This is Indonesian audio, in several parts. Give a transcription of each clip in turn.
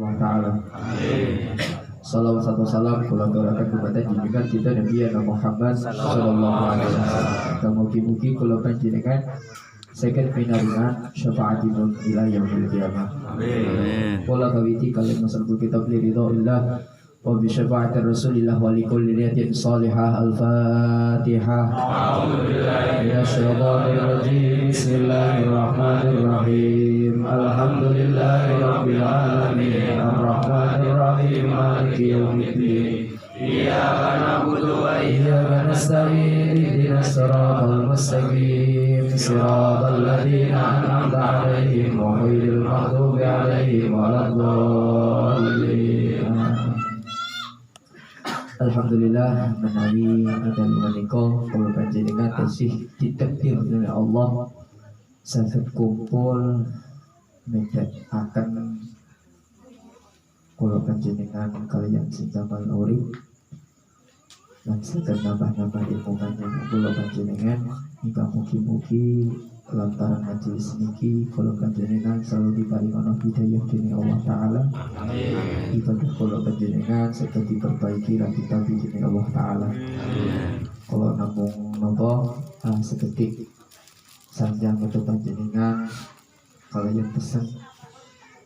Allah Ta'ala. Salawat satu salam kula aturaken kepada jenengan kita Nabi Muhammad sallallahu alaihi wasallam. Mugi-mugi kula panjenengan saged pinaringan syafaatipun ila yaumil qiyamah. Amin. Kula kawiti kalian masalku kitab liridhaillah wa bi syafaatir rasulillah wa li kulli niyatin salihah. Al-Fatihah. A'udzubillahi minasyaitonir rajim. Bismillahirrahmanirrahim. Alhamdulillahi rabbil alamin. Arrahmanir rahim. Maliki yaumiddin. Iyyaka na'budu wa iyyaka nasta'in. Ihdinas siratal mustaqim. Siratal ladzina an'amta 'alaihim ghairil maghdubi 'alaihim waladdallin. Alhamdulillah menawi dan menika kula panjenengan tasih ditakdir oleh Allah saged kumpul akan kula panjenengan kalian sing damel urip lan saged nambah-nambah ilmu kula panjenengan hingga mugi-mugi lantaran majelis niki kula panjenengan selalu diparingono hidayah dening Allah Ta'ala. Amin. Ibadah kula panjenengan saged diperbaiki lan ditampi dening Allah Ta'ala. Kalau namung napa seketik sanjang untuk panjenengan kalian pesan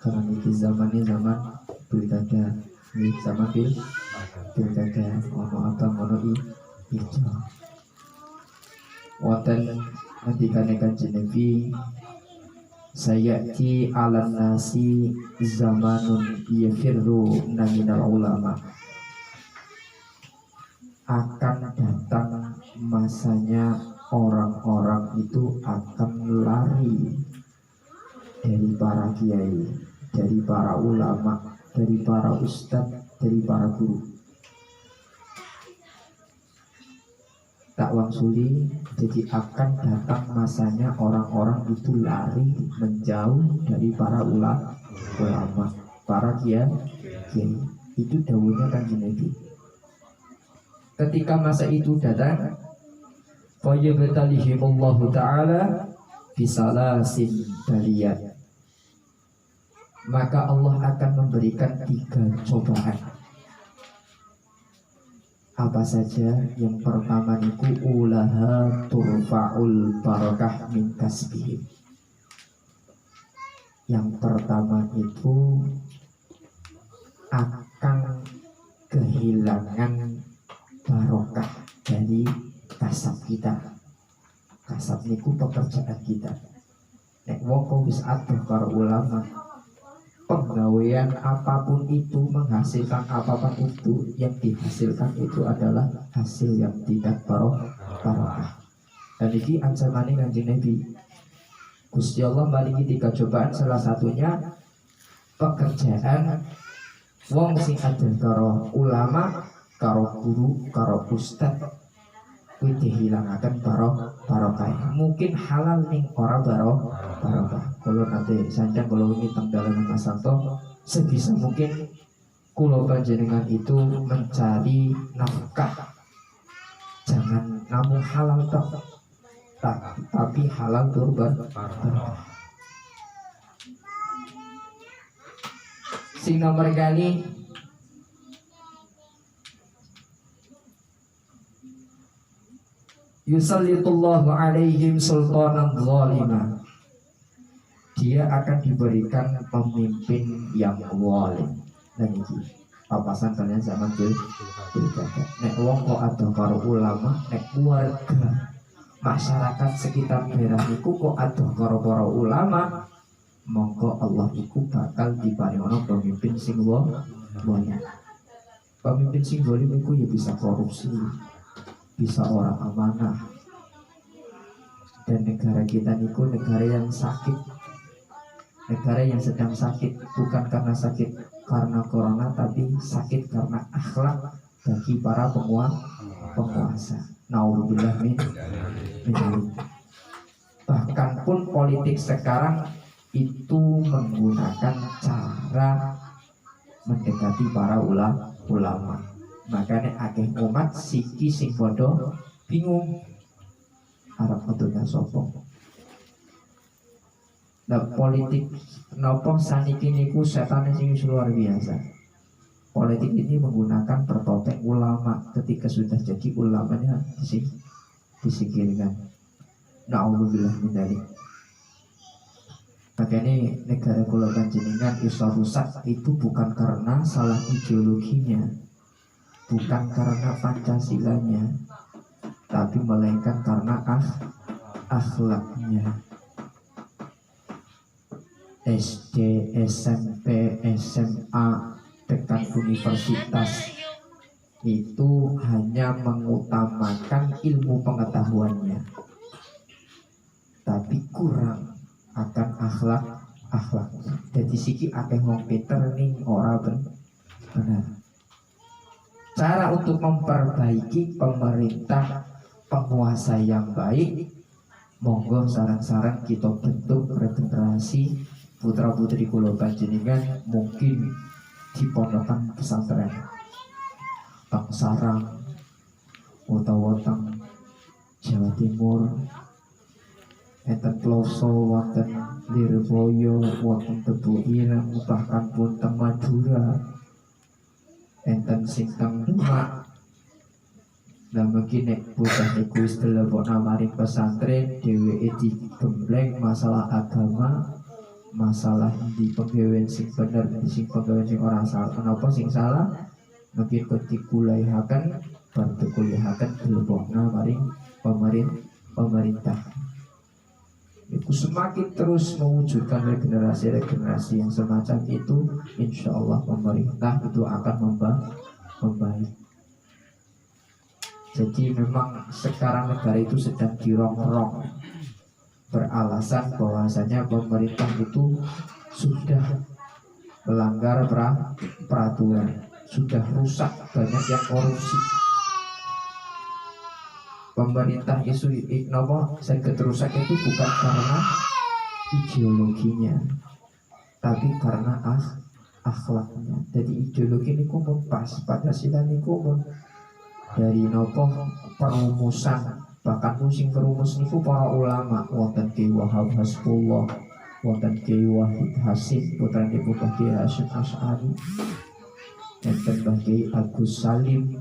karena niki zamannya zaman pilkada, zaman pilkada ono apa ono ijo. Wonten ngendikane Kanjeng Nabi, sayati alan nasi zamanun yafirru minal ulama. Akan datang masanya orang-orang itu akan lari dari para kiai, dari para ulama, dari para ustadz, dari para guru. Tak wangsuli, jadi akan datang masanya orang-orang itu lari menjauh dari para ulama, para kiai. Itu dawuhnya Kanjeng Nabi. Ketika masa itu datang, fayabtalihimullahu ta'ala bisalasin baliyat, maka Allah akan memberikan 3 cobaan. Apa saja? Yang pertama niku ulaha turfa'ul barakah min kasbihim. Yang pertama itu akan kehilangan barokah dari kasab kita. Kasab niku pekerjaan kita. Nek wong kok wis adoh karo ulama, penggawean apapun itu, menghasilkan apapun itu, yang dihasilkan itu adalah hasil yang tidak barokah. Dan ini ancaman Kanjeng Nabi. Gusti Allah maringi 3 cobaan, salah satunya pekerjaan wong sing ada karo ulama, karo guru, karo ustad, kuwi dihilangaken barokah. Mungkin halal ning ora barokah. Kalau nanti sanjang kalau ini tanggalan Mas Santo, sebisa mungkin kulo panjenengan itu mencari nafkah. Jangan namun halal tapi halal barokah. Sing nomor kali yusallitullahu alaihim sultanan zalimah. Dia akan diberikan pemimpin yang zalim. Dan iki papasan kalian zaman pilkada. Nek wong kok ada karo ulama, nek warga masyarakat sekitar daerah niku kok ada karo para ulama, monggo Allah iku bakal diparingono pemimpin sing zalim. Pemimpin sing zalim iku ya bisa korupsi, bisa orang amanah. Dan negara kita niku negara yang sakit, negara yang sedang sakit, bukan karena sakit karena corona, tapi sakit karena akhlak bagi para penguasa. Naudzubillah min dzalik. Bahkan pun politik sekarang itu menggunakan cara mendekati para ulama. Makanya akeh umat siki sing bodoh bingung arep metunya sapa. Nah, politik nopo saniki niku setan sing luar biasa. Politik ini menggunakan pertotek ulama. Ketika sudah jadi ulamanya disingkirkan. Na'udzubillah min dzalik. Makanya negara kula panjenengan iso rusak itu bukan karena salah ideologinya, bukan karena Pancasilanya, tapi melainkan karena akhlaknya. SD, SMP, SMA, tekan universitas itu hanya mengutamakan ilmu pengetahuannya, tapi kurang akan akhlaknya. Jadi siki akeh wong pinter ning ora benar. Cara untuk memperbaiki pemerintah penguasa yang baik, monggo saran-saran kita bentuk regenerasi putra putri kula panjenengan, mungkin di pondokan pesantren Tang Sarang utawa Tang Jawa Timur, enten Ploso, wonten Lirboyo, wonten Tebu Ireng, bahkan pun teng Madura, enten sing teng Demak. Nah mungkin nek bocah niku wis dilebokna maring pesantren, dheweke digembleng masalah agama, masalah di penggawean sing bener, sing penggawean sing ora salah, kenapa sing salah, mungkin dikuliahaken, bantu kuliahaken dilebokna maring pemerintah. Itu semakin terus mewujudkan regenerasi yang semacam itu, insya Allah pemerintah itu akan membaik. Jadi memang sekarang negara itu sedang dirongrong, beralasan bahwasanya pemerintah itu sudah melanggar peraturan, sudah rusak, banyak yang korupsi. Pemerintah isu nopo sakit rusak itu bukan karena ideologinya, tapi karena akhlaknya. Jadi ideologi ini pun pas, Pancasila ini pun dari nopo perumusan, bahkan musim perumus niku para ulama, wonten Ki Wahab Hasbullah, wonten Ki Wahid Hasim, putra ibu Ki Hasyim Asy'ari, enten Ki Agus Salim,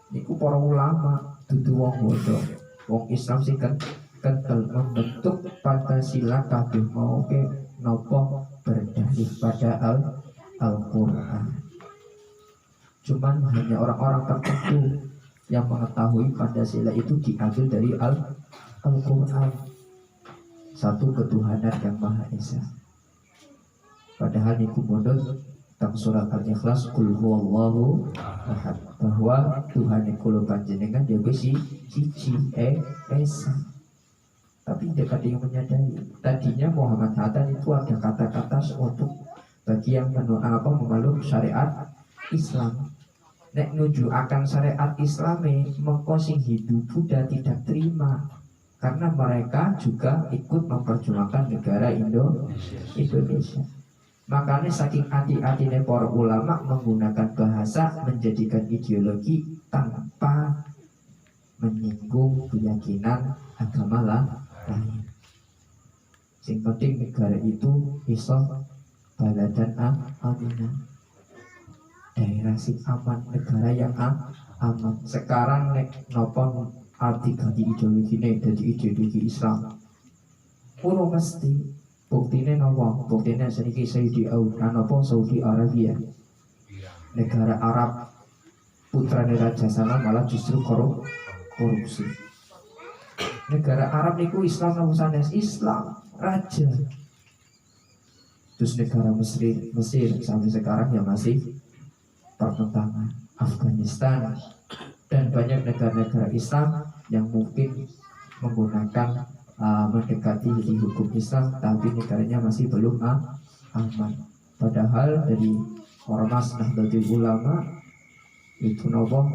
niku para ulama. Dudu wong bodoh, wong Islam sih kental membentuk Pancasila kabeh mau ke nopo berdalih pada Al-Quran. Cuman hanya orang-orang tertentu yang mengetahui Pancasila itu diambil dari Al-Quran, satu ketuhanan yang Maha Esa. Padahal niku bodoh tentang surat Al-Ikhlas, Qul huwallahu ahad, bahwa Tuhan yang kula panjenengan dia siji esa. Tapi dia kadang menyadari tadinya Muhammad Hatta itu ada kata-kata untuk bagi yang memeluk syariat Islam. Nek nuju akan syariat Islami, mengko sing hidup Buddha tidak terima, karena mereka juga ikut memperjuangkan negara Indonesia. Makanya saking hati-hatinya para ulama menggunakan bahasa menjadikan ideologi tanpa menyinggung keyakinan agama lain. Yang penting negara itu iso baladan aminah, daerah sing aman, negara yang aman. Sekarang nek nopo arti ganti ideologi ini jadi ideologi Islam, urung mesti. Buktinya nopo, buktinya sedikit Saudi Arabia, negara Arab, putra Raja sana malah justru korupsi. Negara Arab niku Islam nopo sanes Islam raja. Terus negara Mesir sampai sekarang ya masih pertentangan. Afghanistan dan banyak negara-negara Islam yang mungkin menggunakan mendekati di hukum Islam, tapi negaranya masih belum aman. Padahal dari Ormas Nahdlatul Ulama itu nopo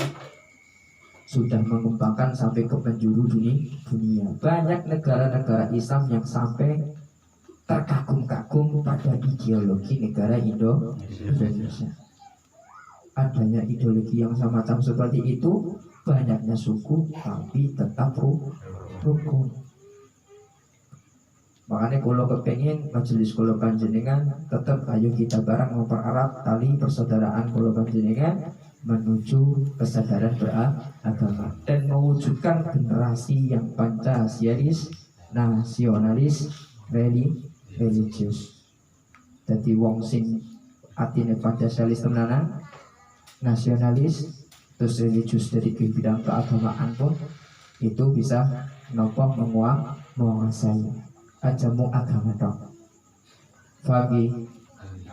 sudah mengembangkan sampai ke penjuru dunia. Banyak negara-negara Islam yang sampai terkagum-kagum pada ideologi negara Indonesia. Adanya ideologi yang semacam seperti itu, banyaknya suku tapi tetap rukun. Makanya kalau kepengen majelis kula panjenengan tetap ayo kita bareng mempererat tali persaudaraan kula panjenengan menuju kesadaran beragama dan mewujudkan generasi yang Pancasialis, nasionalis, religius. Jadi wong sing atine Pancasialis tenanan, nasionalis, terus religius dari bidang keagamaan pun itu bisa nopo menguasai ajamu agama dong. Bagi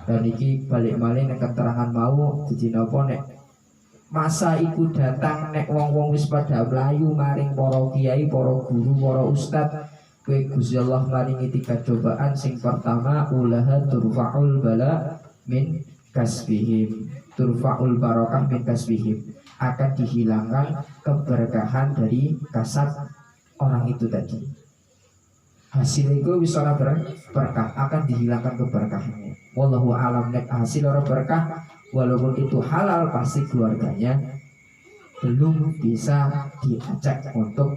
dan iki balik malih nek keterangan mau jadi nopo nek masa iku datang nek wong-wong wis pada mlayu maring para kiai, para guru, para ustad, kowe Gusti Allah maringi tiga cobaan. Sing pertama ulaha turfa'ul bala min kasbihim, turfa'ul barakah min kasbihim, akan dihilangkan keberkahan dari kasab orang itu tadi. Hasil itu bisa berkah, akan dihilangkan keberkahannya. Wallahu alam, nek hasil orang berkah walaupun itu halal pasti keluarganya belum bisa diajak untuk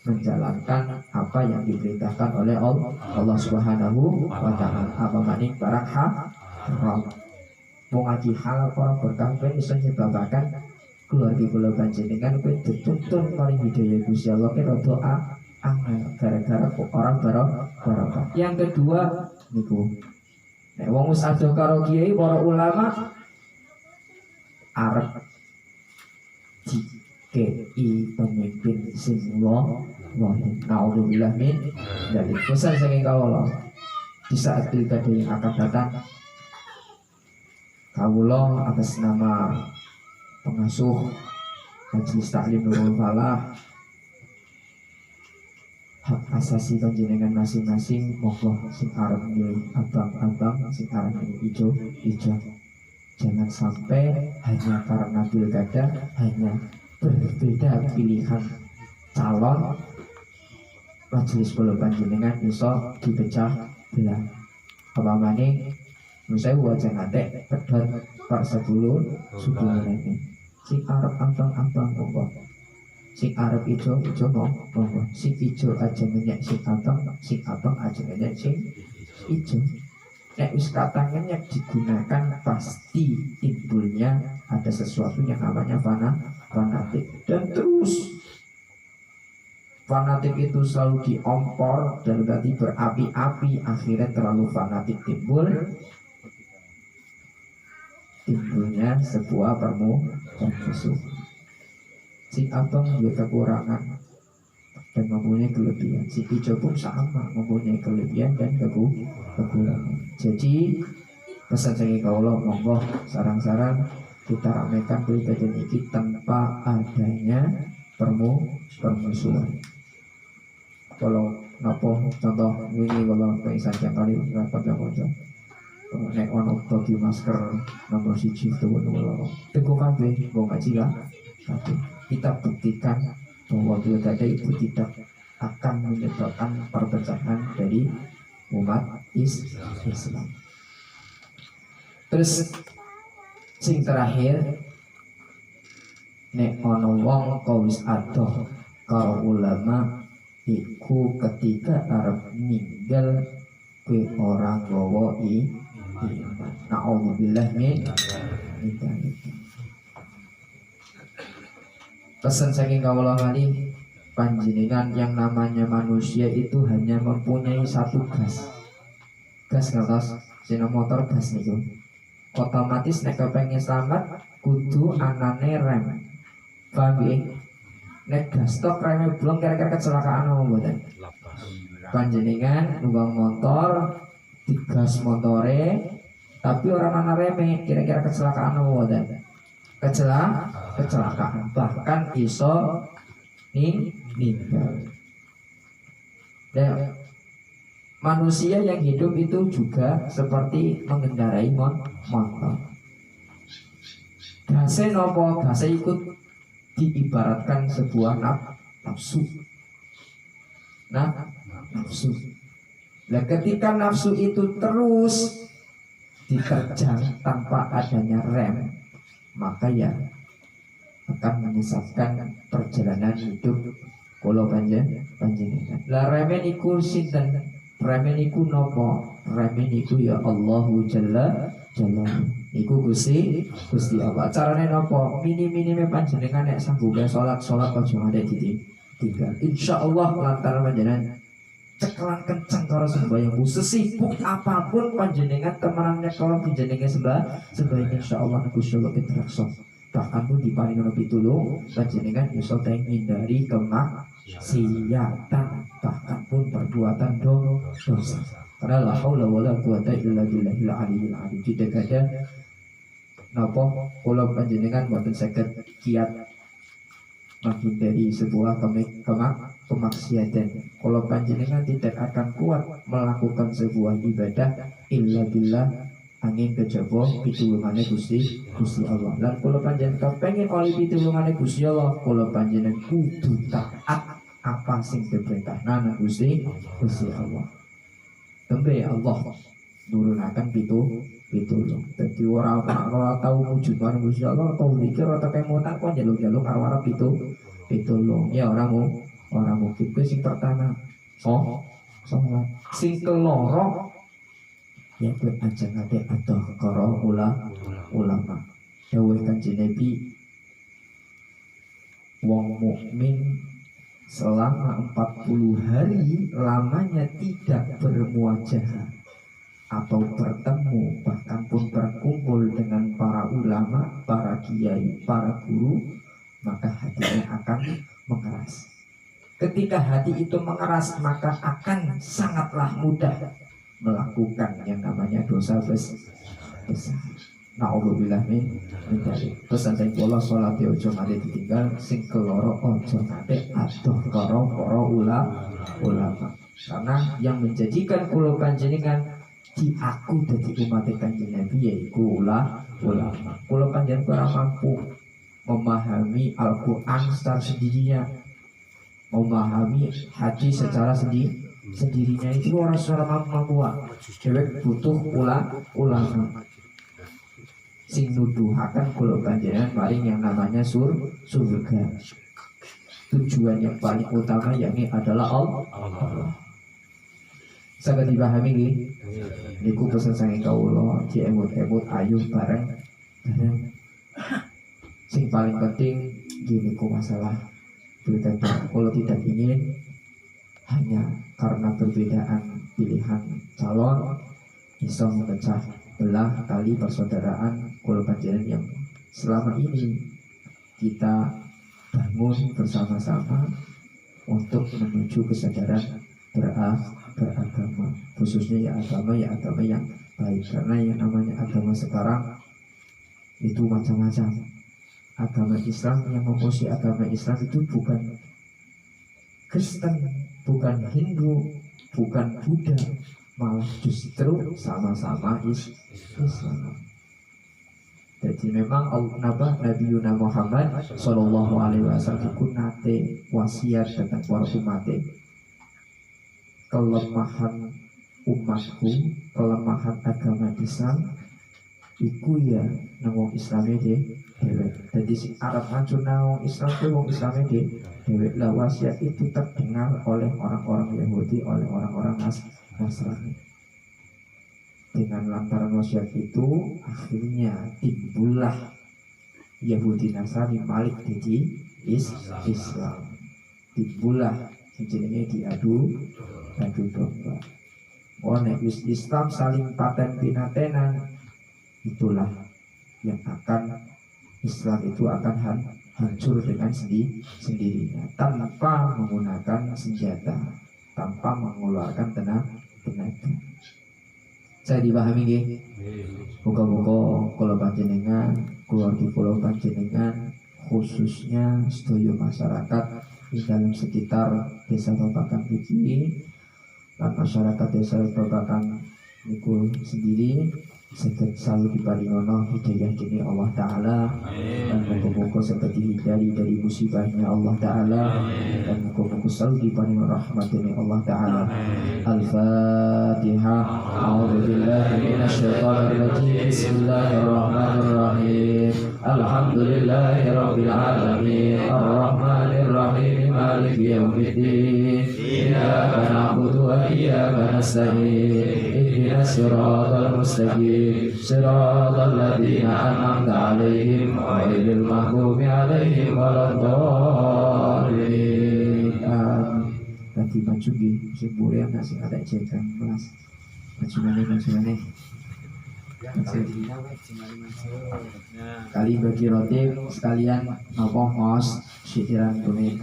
menjalankan apa yang diperintahkan oleh Allah Subhanahu wa taala. Apa maning barang haram. Mau ngaji halal orang berkah ben iso nyebabaken keluarga kula panjenengan kowe dituntun paling hidayah Gusti Allah ke doa gara-gara orang barokah. Yang kedua niku nek wong wis ado karo kiai para ulama arep dikei pemimpin sing naudzubillah min dari pesan saking kawula di saat pilkada yang akan datang. Kawula atas nama pengasuh Majelis Taklim Nurul Falah, hak asasi panjenengan masing-masing, monggo sing arep milih abang-abang, sing arep milih ijo. Jangan sampai hanya karena pilkada, hanya berbeda pilihan calon, majelis kula panjenengan iso dipecah belah. Apa maning saya wajah ngantek pedot per 10 suku ini. Sing arep abang-abang monggo, sing arep ijo monggo, sing ijo aja ngenyek sing abang aja ngenyek sing ijo. Nek wis kata ngenyek digunakan pasti timbulnya ada sesuatu yang namanya fanatik, dan terus fanatik itu selalu diompor dan berarti berapi-api, akhirnya terlalu fanatik timbulnya sebuah permusuhan. Si abang juga kekurangan dan mempunyai kelebihan, si hijau pun sama mempunyai kelebihan dan kekurangan. Jadi pesan saya kaulah monggo sarang-sarang kita ramekan pilkada ini tanpa adanya permusuhan. Kalau nopo contoh ini kalau pengisian yang kali rapat yang wajah nek ono bagi masker nomor 1 itu teguh kabeh mau ngaji lah. Kita buktikan bahwa pilkada itu tidak akan menyebabkan perpecahan dari umat Islam. Terus sing terakhir nek ono wong kawis adoh karo ulama iku ketika arep ninggal kowe ora nggawa iman. Na'udzubillah min dzalik. Pesan saking kawula kali panjenengan, yang namanya manusia itu hanya mempunyai satu gas ngertos sing motor gas niku. Otomatis nek kepengin selamat kudu anane rem. Paham nggih? Nek gas tok reme blong kira-kira kecelakaan apa mboten? Panjenengan numgang motor digas motore tapi orang ana reme, kira-kira kecelakaan apa mboten? Kecelakaan, bahkan iso ninggal. Dan manusia yang hidup itu juga seperti mengendarai motor. Gase nopo, gase ikut diibaratkan sebuah nafsu. Nafsu. Nah, ketika nafsu itu terus diterjang tanpa adanya rem, maka ya akan menyesatkan perjalanan hidup kula panjenengan. Lah remen iku sinten? Remen iku nopo? Remen iku ya Allahu Jalla Jalla. Iku Gusti Allah. Carane nopo? Mini-minime panjenengan nek sanggup salat aja ngade ditinggal. Insyaallah lantaran panjenengan cekelan kenceng karo sembahyangku, sesibuk apapun panjenengan temenannya kalau panjenengan sembahyang insyaallah Gusti Allah ketraksa. Bahkan pun diparingono pitulung panjenengan iso menghindari kemaksiatan, bahkan pun perbuatan dosa. Karena la haula wala quwata illa billahil aliyil azim. Tidak ada napa kula panjenengan boten saged kiat menghindari sebuah kemaksiatan. Kalau panjenengan tidak akan kuat melakukan sebuah ibadah illa billah angin kejaba pitulungane Gusti Allah. Lan kalau panjenengan pengen oleh pitulungane Gusti Allah, kalau panjenengan kudu taat apa sing diperintahna Gusti Allah. Tembe Allah nurunaken pitulung. Dadi ora tau wujud marang Gusti Allah, tau mikir atau kemotan kok jaluk-jaluk karo pitulung. Ya ora mungkin. Kuwi sing pertama. Salat. Sing keloro ya kuwi ajengane atau karo ulama. Dawuh Kanjeng Nabi, wong mukmin selama 40 hari lamanya tidak bermuajahah atau bertemu, bahkan pun berkumpul dengan para ulama, para kiai, para guru, maka hatinya akan mengeras. Ketika hati itu mengeras, maka akan sangatlah mudah melakukan yang namanya dosa besar. Na'udzubillah min dzalik. Pesan dari kula salat ojo ngate ditinggal, sing keloro ojo ngate adoh karo para ulama. Karena yang menjadikan kula panjenengan diaku dadi umat Kanjeng Nabi yaiku ulama. Kula panjenengan ora mampu memahami Al-Qur'an secara sendirinya, memahami hadis secara sendirinya itu orang secara mampu. Cewek butuh ulama. Sing nuduhaken kula panjenengan paling yang namanya surga. Tujuan yang paling utama yakni adalah Allah. Sangat dipahami nggih. Niku pesan saking kawula diemut-emut ayu bareng. Sing paling penting gini ku masalah pilkada. Kalau tidak ingin hanya karena perbedaan pilihan calon bisa memecah belah tali persaudaraan kula panjenengan yang selama ini kita bangun bersama-sama untuk menuju kesadaran beragama, khususnya ya agama yang baik. Karena yang namanya agama sekarang itu macam-macam. Agama Islam, yang memusuhi agama Islam itu bukan Kristen, bukan Hindu, bukan Buddha, malah justru sama-sama Islam. Jadi memang Nabi Muhammad Sallallahu Alaihi Wasallam itu nate wasiat tentang para umat, kelemahan umatku, kelemahan agama Islam iku ya nang Islame dewek. Jadi sing arep hancur nang Islam ku wong Islame dewek. Lah wasiat itu terdengar oleh orang-orang Yahudi, oleh orang-orang Nasrani. Dengan lantaran wasiat itu akhirnya timbullah Yahudi Nasrani balik jadi Islam. Timbullah jenenge diadu domba. Nek Islam saling paten pinatenan, itulah yang akan Islam itu akan hancur dengan sendirinya tanpa menggunakan senjata, tanpa mengeluarkan tenaga. Saya dipahami nggih? Muga-muga kula panjenengan, keluarga kula panjenengan, khususnya sedaya masyarakat di dalam sekitar desa Babakan iki dan masyarakat desa Babakan niku sendiri saged selalu diparingono hidayah dening Allah Ta'ala, dan muga-muga saged dihindari dari musibahnya Allah Ta'ala, dan muga-muga selalu diparingono rahmat dening Allah Ta'ala. Al-Fatihah. A'udzubillahi minasyaitonir rajim. Bismillahirrahmanirrahim. Alhamdulillahirabbil alamin. Arrahmanirrahim. Maliki yaumiddin. Iyyaka na'budu wa iyyaka nasta'in ihdinas siratal mustaqim siratal ladzina an'amta 'alaihim ghairil maghdubi 'alaihim waladdallin. Ganti baju nggih, sing boleh ana sing ada cekan kelas. Baju mana? Kali bagi roti sekalian nopo ngos sisiran kuning.